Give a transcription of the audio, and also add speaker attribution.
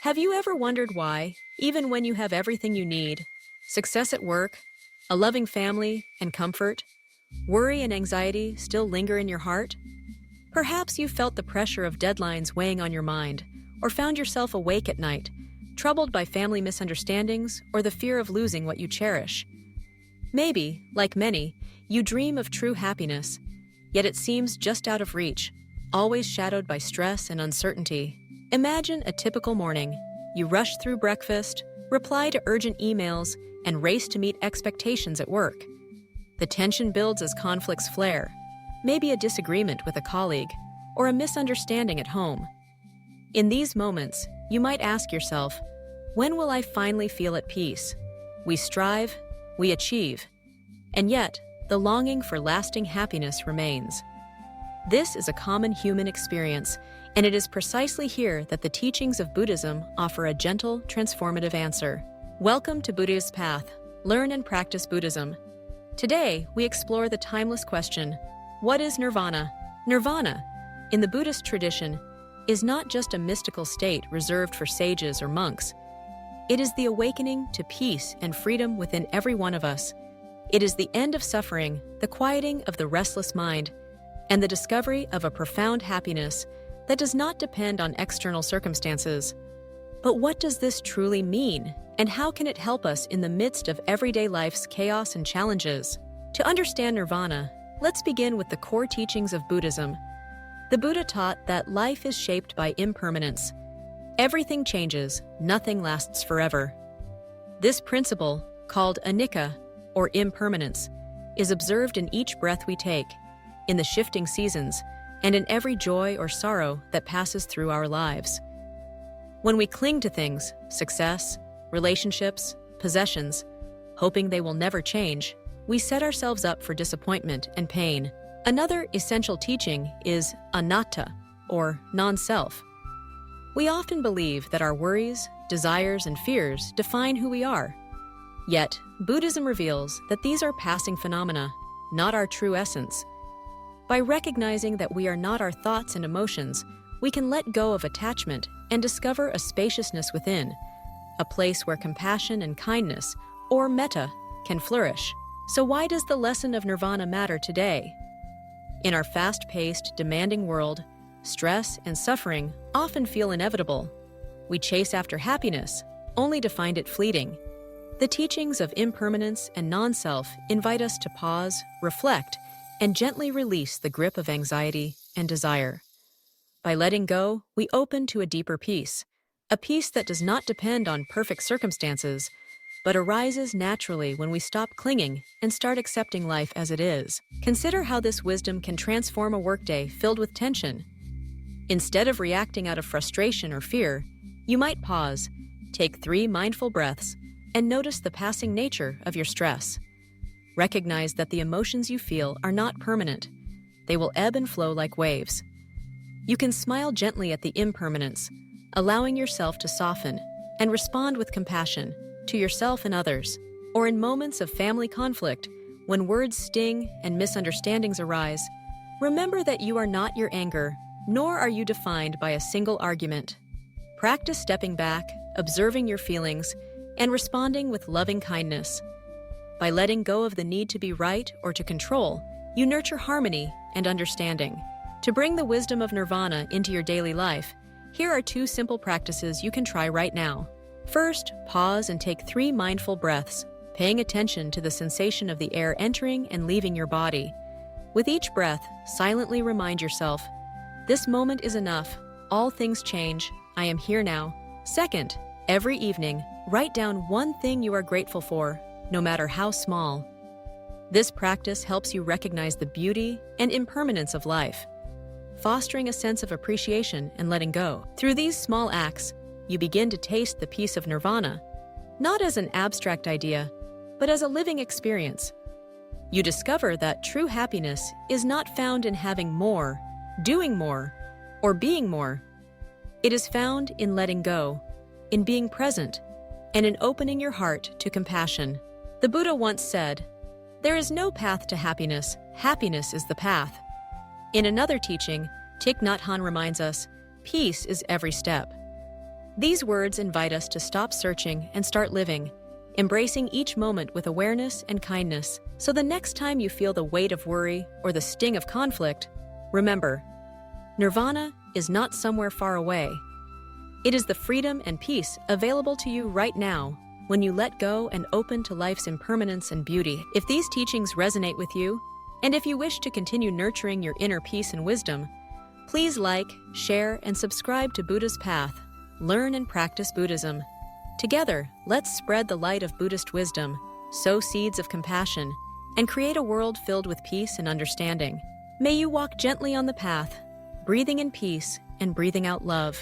Speaker 1: Have you ever wondered why, even when you have everything you need, success at work, a loving family, and comfort, worry and anxiety still linger in your heart? Perhaps you felt the pressure of deadlines weighing on your mind, or found yourself awake at night, troubled by family misunderstandings or the fear of losing what you cherish. Maybe, like many, you dream of true happiness, yet it seems just out of reach, always shadowed by stress and uncertainty. Imagine a typical morning. You rush through breakfast, reply to urgent emails, and race to meet expectations at work. The tension builds as conflicts flare, maybe a disagreement with a colleague, or a misunderstanding at home. In these moments, you might ask yourself, when will I finally feel at peace? We strive, we achieve, and yet, the longing for lasting happiness remains. This is a common human experience, and it is precisely here that the teachings of Buddhism offer a gentle, transformative answer. Welcome to Buddha's Path. Learn and practice Buddhism. Today, we explore the timeless question, what is Nirvana? Nirvana, in the Buddhist tradition, is not just a mystical state reserved for sages or monks. It is the awakening to peace and freedom within every one of us. It is the end of suffering, the quieting of the restless mind, and the discovery of a profound happiness that does not depend on external circumstances. But what does this truly mean, and how can it help us in the midst of everyday life's chaos and challenges? To understand Nirvana, let's begin with the core teachings of Buddhism. The Buddha taught that life is shaped by impermanence. Everything changes, nothing lasts forever. This principle, called anicca, or impermanence, is observed in each breath we take, in the shifting seasons, and in every joy or sorrow that passes through our lives. When we cling to things, success, relationships, possessions, hoping they will never change, we set ourselves up for disappointment and pain. Another essential teaching is anatta, or non-self. We often believe that our worries, desires, and fears define who we are. Yet, Buddhism reveals that these are passing phenomena, not our true essence. By recognizing that we are not our thoughts and emotions, we can let go of attachment and discover a spaciousness within, a place where compassion and kindness, or metta, can flourish. So why does the lesson of Nirvana matter today? In our fast-paced, demanding world, stress and suffering often feel inevitable. We chase after happiness, only to find it fleeting. The teachings of impermanence and non-self invite us to pause, reflect, and gently release the grip of anxiety and desire. By letting go, we open to a deeper peace, a peace that does not depend on perfect circumstances, but arises naturally when we stop clinging and start accepting life as it is. Consider how this wisdom can transform a workday filled with tension. Instead of reacting out of frustration or fear, you might pause, take 3 mindful breaths, and notice the passing nature of your stress. Recognize that the emotions you feel are not permanent. They will ebb and flow like waves. You can smile gently at the impermanence, allowing yourself to soften and respond with compassion to yourself and others. Or in moments of family conflict, when words sting and misunderstandings arise, remember that you are not your anger, nor are you defined by a single argument. Practice stepping back, observing your feelings, and responding with loving kindness. By letting go of the need to be right or to control, you nurture harmony and understanding. To bring the wisdom of Nirvana into your daily life, here are 2 simple practices you can try right now. First, pause and take 3 mindful breaths, paying attention to the sensation of the air entering and leaving your body. With each breath, silently remind yourself, this moment is enough, all things change, I am here now. Second, every evening, write down 1 thing you are grateful for, no matter how small. This practice helps you recognize the beauty and impermanence of life, fostering a sense of appreciation and letting go. Through these small acts, you begin to taste the peace of Nirvana, not as an abstract idea, but as a living experience. You discover that true happiness is not found in having more, doing more, or being more. It is found in letting go, in being present, and in opening your heart to compassion. The Buddha once said, "There is no path to happiness, happiness is the path." In another teaching, Thich Nhat Hanh reminds us, peace is every step. These words invite us to stop searching and start living, embracing each moment with awareness and kindness. So the next time you feel the weight of worry or the sting of conflict, remember, Nirvana is not somewhere far away. It is the freedom and peace available to you right now when you let go and open to life's impermanence and beauty. If these teachings resonate with you, and if you wish to continue nurturing your inner peace and wisdom, please like, share, and subscribe to Buddha's Path. Learn and practice Buddhism. Together, let's spread the light of Buddhist wisdom, sow seeds of compassion, and create a world filled with peace and understanding. May you walk gently on the path, breathing in peace and breathing out love.